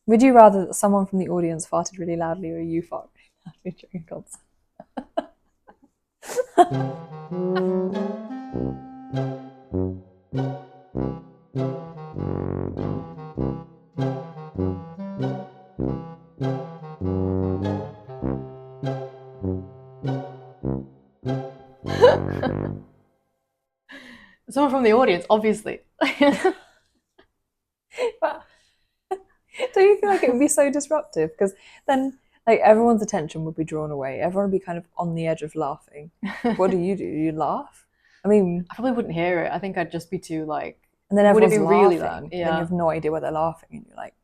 Would you rather that someone from the audience farted really loudly or you fart really loudly during a concert? Someone from the audience, obviously. But do you feel like it would be so disruptive? Because then, like, everyone's attention would be drawn away. Everyone would be kind of on the edge of laughing. What do? You laugh? I mean, I probably wouldn't hear it. I think I'd just be too like. and then Would it everyone's be really laughing. loud? Then you Yeah. have no idea why they're laughing, and you're like,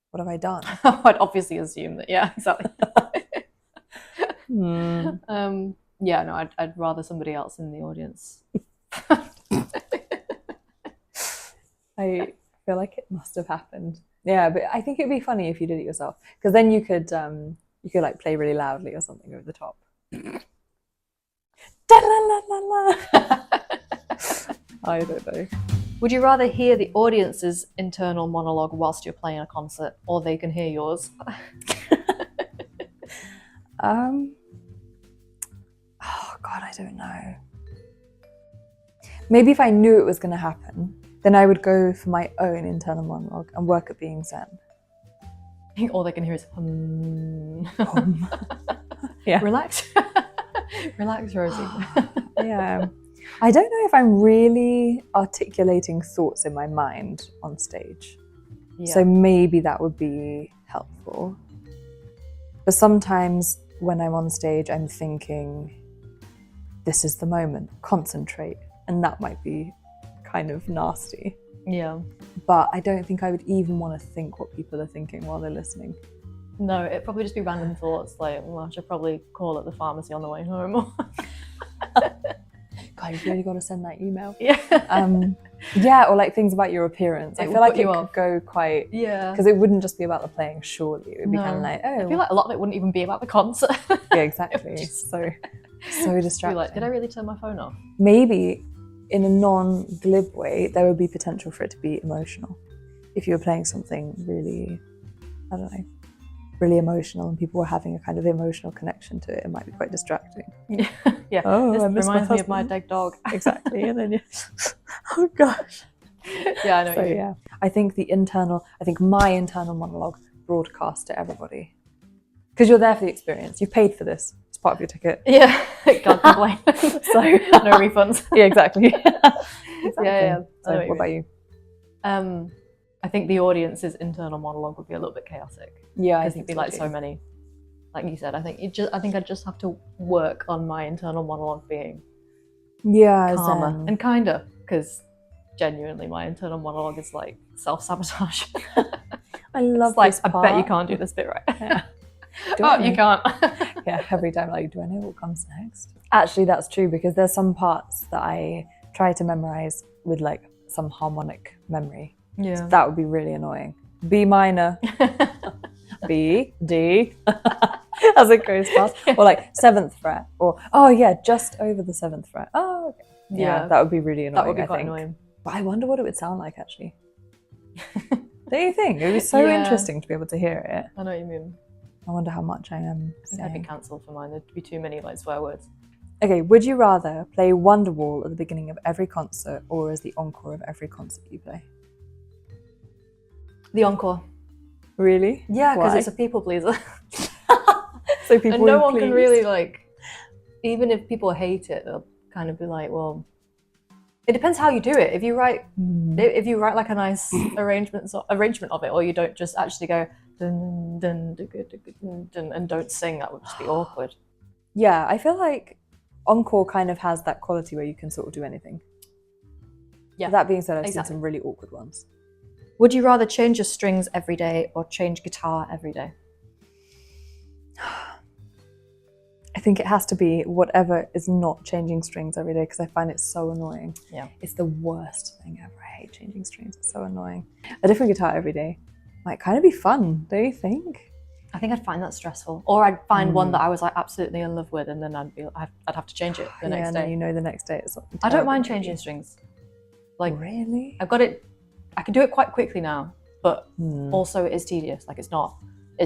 "What have I done?" I'd obviously assume that. Yeah, exactly. Hmm. Yeah, no, I'd rather somebody else in the audience. I feel like it must have happened. Yeah, but I think it'd be funny if you did it yourself, because then you could like play really loudly or something over the top. I don't know. Would you rather hear the audience's internal monologue whilst you're playing a concert, or they can hear yours? Oh God, I don't know. Maybe if I knew it was going to happen, then I would go for my own internal monologue and work at being zen. All they can hear is Yeah. Relax. Relax, Rosie. Yeah. I don't know if I'm really articulating thoughts in my mind on stage. Yeah. So maybe that would be helpful. But sometimes when I'm on stage, I'm thinking, this is the moment, concentrate. And that might be kind of nasty. Yeah. But I don't think I would even want to think what people are thinking while they're listening. No, it'd probably just be random thoughts like, well, I should probably call at the pharmacy on the way home. God, you've really got to send that email. Yeah. Yeah, or like things about your appearance. I feel like it could go quite... Yeah. Because it wouldn't just be about the playing, surely. It would be kind of like, oh... I feel like a lot of it wouldn't even be about the concert. Yeah, exactly. So distracting. Like, did I really turn my phone off? Maybe in a non-glib way, there would be potential for it to be emotional. If you were playing something really, I don't know, really emotional and people were having a kind of emotional connection to it, it might be quite distracting. Yeah. Oh, this reminds me of my dead dog. Exactly. And then oh gosh. Yeah, I know. So yeah, I think my internal monologue broadcast to everybody. Because you're there for the experience. You've paid for this. It's part of your ticket. Yeah. Can't complain. So no refunds. Yeah, exactly. Exactly. Yeah. So what about you? I think the audience's internal monologue would be a little bit chaotic. Yeah, because it'd be like so many. Like you said, I think I'd just have to work on my internal monologue being calmer and kinder, because genuinely my internal monologue is like self-sabotage. I love like, this I part. bet you can't do this bit right. Yeah. You can't. Yeah, every time, like, do I know what comes next? Actually, that's true, because there's some parts that I try to memorize with like some harmonic memory. Yeah. So that would be really annoying. B minor, B, D, as it goes past. Or like 7th fret, or, oh yeah, just over the 7th fret. Oh, okay. Yeah, that would be really annoying. That would be quite annoying. But I wonder what it would sound like, actually. Don't you think? It would be so interesting to be able to hear it. I know what you mean. I wonder how much I am saying. I'd be cancelled for mine. There'd be too many like swear words. Okay, would you rather play Wonderwall at the beginning of every concert or as the encore of every concert you play? The encore. Really? Yeah, because it's a people pleaser. So people and no one can really like, even if people hate it, they'll kind of be like, well, it depends how you do it. If you write like a nice arrangement of it, or you don't just actually go dun, dun, dun, dun, dun, dun, and don't sing, that would just be awkward. Yeah, I feel like encore kind of has that quality where you can sort of do anything. Yeah. But that being said, I've seen some really awkward ones. Would you rather change your strings every day or change guitar every day? I think it has to be whatever is not changing strings every day, because I find it so annoying. Yeah. It's the worst thing ever. I hate changing strings. It's so annoying. A different guitar every day might kind of be fun, don't you think? I think I'd find that stressful. Or I'd find one that I was like absolutely in love with, and then I'd have to change it the next day. And you know the next day it's something I don't mind changing strings. Like, really? I've got it. I can do it quite quickly now. but also it is tedious. Like it's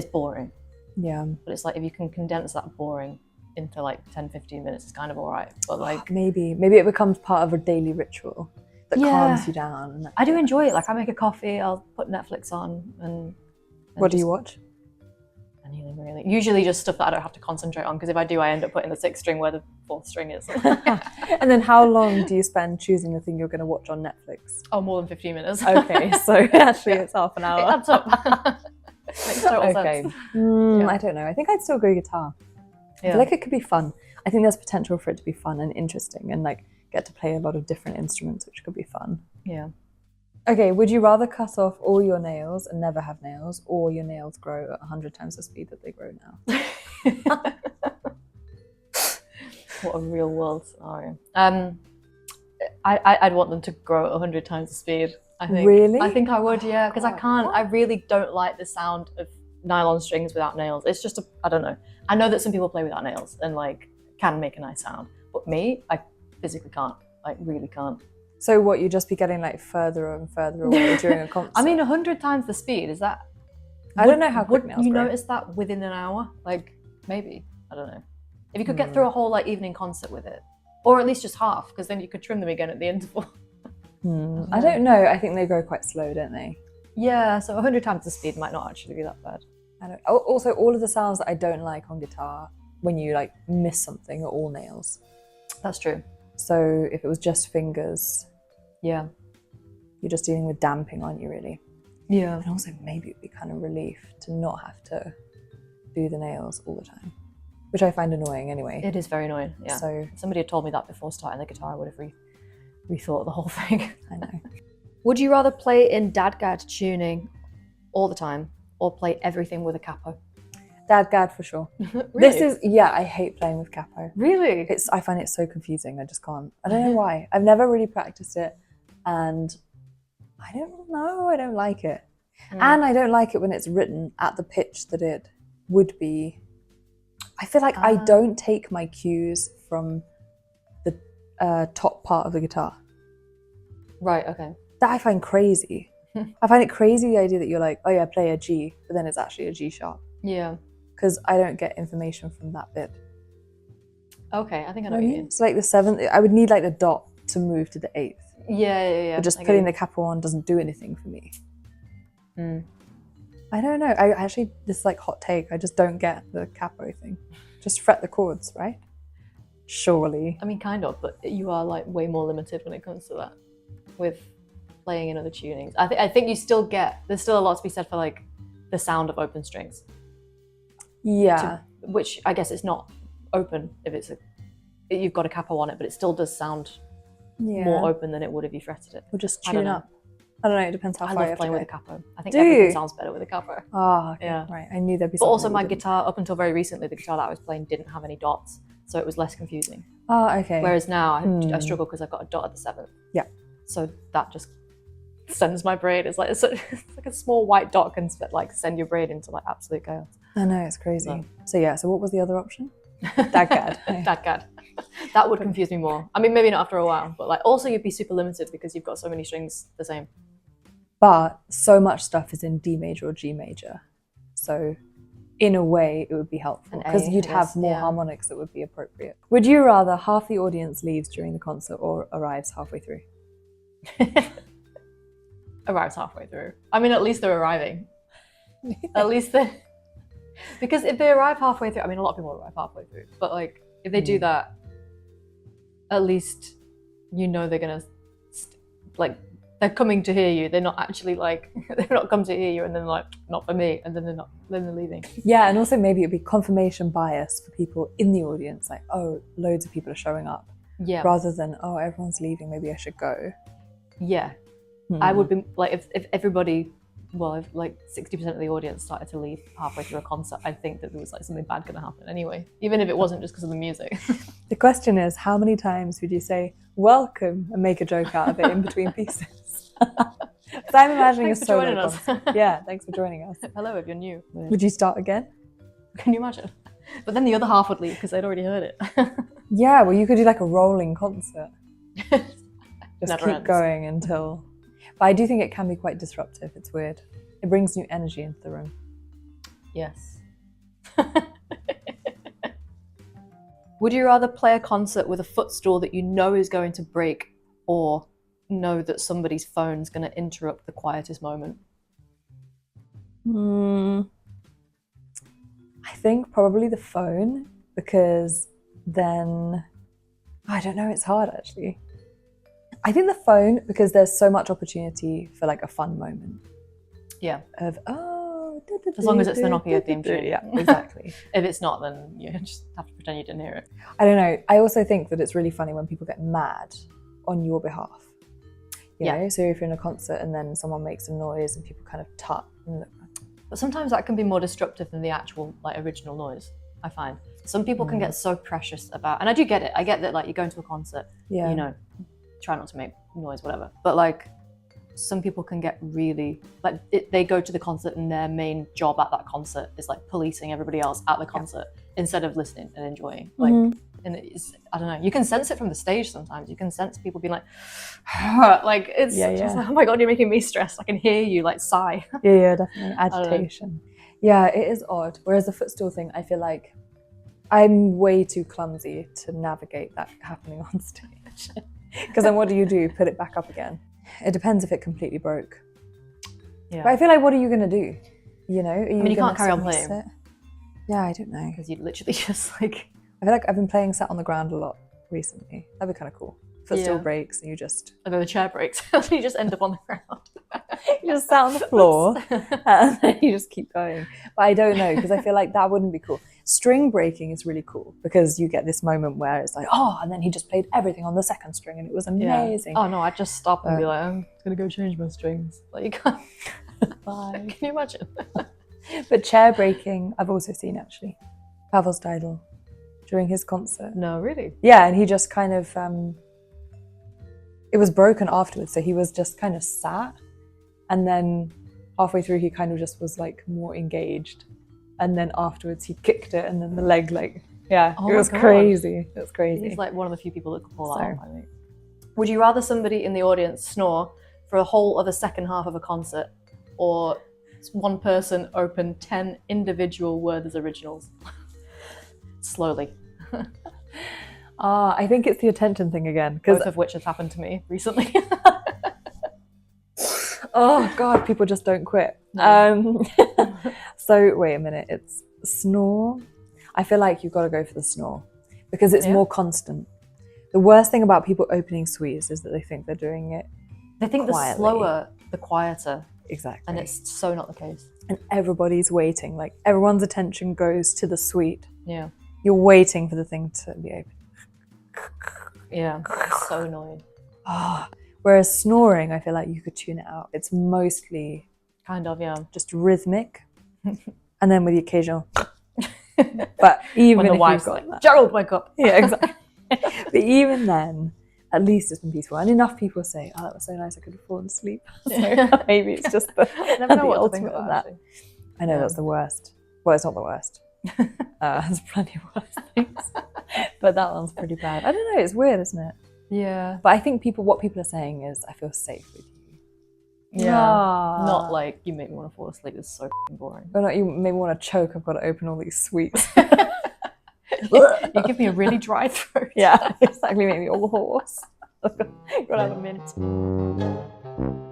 boring. Yeah. But it's like if you can condense that boring into like 10-15 minutes, it's kind of all right. But like maybe it becomes part of a daily ritual that calms you down. I do enjoy it. Like I make a coffee, I'll put Netflix on and what do you watch? Anything really. Usually just stuff that I don't have to concentrate on, because if I do, I end up putting the 6th string where the 4th string is. And then how long do you spend choosing the thing you're going to watch on Netflix? Oh, more than 15 minutes. Okay, so actually it's half an hour. It adds up. Makes total sense. I don't know. I think I'd still go guitar. I feel like it could be fun. I think there's potential for it to be fun and interesting and like get to play a lot of different instruments, which could be fun. Yeah. Okay, would you rather cut off all your nails and never have nails, or your nails grow at 100 times the speed that they grow now? What a real world scenario. I'd want them to grow at 100 times the speed, I think. Really? I think I would, yeah, because I really don't like the sound of nylon strings without nails. It's just, I don't know. I know that some people play without nails and like can make a nice sound, but me, I physically can't, like really can't. So what, you just be getting like further and further away during a concert? I mean, 100 times the speed, is that... I don't know how quick nails you grow. notice that within an hour? Like, maybe. I don't know. If you could get through a whole like evening concert with it, or at least just half, because then you could trim them again at the interval. I don't know. I think they grow quite slow, don't they? Yeah, so 100 times the speed might not actually be that bad. Also, all of the sounds that I don't like on guitar, when you like miss something, are all nails. That's true. So if it was just fingers... Yeah. You're just dealing with damping, aren't you, really? Yeah. And also maybe it'd be kind of relief to not have to do the nails all the time, which I find annoying anyway. It is very annoying, yeah. So if somebody had told me that before starting the guitar, I would have rethought the whole thing. I know. Would you rather play in dadgad tuning all the time or play everything with a capo? Dadgad for sure. Really? I hate playing with capo. Really? I find it so confusing. I just can't. I don't know why. I've never really practiced it. And I don't know, I don't like it. And I don't like it when it's written at the pitch that it would be. I feel like I don't take my cues from the top part of the guitar. Right, okay. That I find crazy. I find it crazy, the idea that you're like, oh yeah, play a G, but then it's actually a G sharp. Yeah. Because I don't get information from that bit. Okay, I think I know what you mean. It's like the 7th, I would need like the dot to move to the 8th. Yeah. But just putting the capo on doesn't do anything for me. I don't know. I actually, this is like hot take. I just don't get the capo thing. Just fret the chords, right? Surely. I mean, kind of, but you are like way more limited when it comes to that with playing in other tunings. I think you still there's still a lot to be said for like the sound of open strings. Yeah. Which I guess it's not open if you've got a capo on it, but it still does sound more open than it would if you fretted it. Or just tune up. I don't know, it depends how far you have to playing go. with a capo. I think everything sounds better with a capo. Oh, okay. Yeah. Right. I knew there'd be But something. also my guitar, up until very recently, the guitar that I was playing didn't have any dots, so it was less confusing. Oh, okay. Whereas now I struggle because I've got a dot at the 7th. Yeah. So that just sends my brain. It's like a small white dot can like send your brain into like absolute chaos. I know, it's crazy. So what was the other option? Dadgad. Dadgad. That would confuse me more. I mean, maybe not after a while, but like also you'd be super limited because you've got so many strings the same. But so much stuff is in D major or G major. So in a way, it would be helpful because you'd have more harmonics that would be appropriate. Would you rather half the audience leaves during the concert or arrives halfway through? Arrives halfway through. I mean, at least they're arriving. At least they... Because if they arrive halfway through, I mean, a lot of people arrive halfway through, but like if they do that, at least you know they're gonna like they're coming to hear you. They're not actually like they're not come to hear you and then like not for me, and then they're leaving. Yeah, and also maybe it'd be confirmation bias for people in the audience, like, oh, loads of people are showing up. Yeah. Rather than, oh, everyone's leaving, maybe I should go. Yeah. I would be like if everybody, well, if like 60% of the audience started to leave halfway through a concert, I think that there was like something bad going to happen anyway, even if it wasn't just because of the music. The question is, how many times would you say welcome and make a joke out of it in between pieces? Because I'm imagining Thanks a for solo joining us. concert. Yeah, thanks for joining us. Hello, if you're new. Would you start again? Can you imagine? But then the other half would leave because they'd already heard it. Yeah, well, you could do like a rolling concert. Just Never keep ends. going until... But I do think it can be quite disruptive. It's weird. It brings new energy into the room. Yes. Would you rather play a concert with a footstool that you know is going to break, or know that somebody's phone's going to interrupt the quietest moment? I think probably the phone, because then, I don't know, it's hard actually. I think the phone, because there's so much opportunity for like a fun moment. Yeah. Of, as long as it's the Nokia theme tune. Yeah, exactly. If it's not, then you just have to pretend you didn't hear it. I don't know. I also think that it's really funny when people get mad on your behalf. You know? So if you're in a concert and then someone makes a noise and people kind of tut. But sometimes that can be more disruptive than the actual like original noise, I find. Some people can get so precious about, and I do get it. I get that like you go into a concert, you know, try not to make noise, whatever. But like some people can get really, like they go to the concert and their main job at that concert is like policing everybody else at the concert instead of listening and enjoying. Like, and it's, I don't know, you can sense it from the stage sometimes. You can sense people being like it's just like, oh my God, you're making me stressed. I can hear you like sigh. Yeah, definitely. Agitation. Yeah, it is odd. Whereas the footstool thing, I feel like I'm way too clumsy to navigate that happening on stage. Because then what do? Put it back up again? It depends if it completely broke. Yeah. But I feel like, what are you going to do? You know? I mean, you can't carry on playing. Sit? Yeah, I don't know. Because you'd literally just like... I feel like I've been playing sat on the ground a lot recently. That'd be kind of cool. Footstool breaks and you just... And then the chair breaks. You just end up on the ground. You just sat on the floor and then you just keep going. But I don't know, because I feel like that wouldn't be cool. String breaking is really cool because you get this moment where it's like, oh, and then he just played everything on the second string and it was amazing. Oh no, I'd just stop and be like, I'm gonna go change my strings. Like, you can't. Bye. Can you imagine? But chair breaking, I've also seen actually. Pavel's Didal during his concert. No, really? Yeah, and he just kind of, it was broken afterwards, so he was just kind of sat, and then halfway through he kind of just was like more engaged. And then afterwards he kicked it, and then the leg, like, it was crazy. It was crazy. He's like one of the few people that could pull that off, I think. Would you rather somebody in the audience snore for a whole of the second half of a concert, or one person open 10 individual Werther's originals slowly? I think it's the attention thing again. Both of which has happened to me recently. Oh God, people just don't quit. No. So wait a minute, it's snore. I feel like you've got to go for the snore because it's more constant. The worst thing about people opening suites is that they think they're doing it. They think quietly. The slower, the quieter. Exactly. And it's so not the case. And everybody's waiting. Like everyone's attention goes to the suite. Yeah. You're waiting for the thing to be open. Yeah, it's so annoying. Whereas snoring, I feel like you could tune it out. It's mostly kind of, just rhythmic, and then with the occasional. But even when the if wife's you've got like, Gerald, wake up. Yeah, exactly. But even then, at least it's been peaceful, and enough people say, "Oh, that was so nice, I could have fallen asleep." So maybe it's just the ultimate of that. Actually. I know that's the worst. Well, it's not the worst. There's plenty of worse things, but that one's pretty bad. I don't know. It's weird, isn't it? Yeah. But I think what people are saying is, I feel safe with you. Yeah. Not like, you make me want to fall asleep. It's so boring. Or not, you make me want to choke. I've got to open all these sweets. You give me a really dry throat. Yeah, exactly. Make me all hoarse. I've got to have a mint.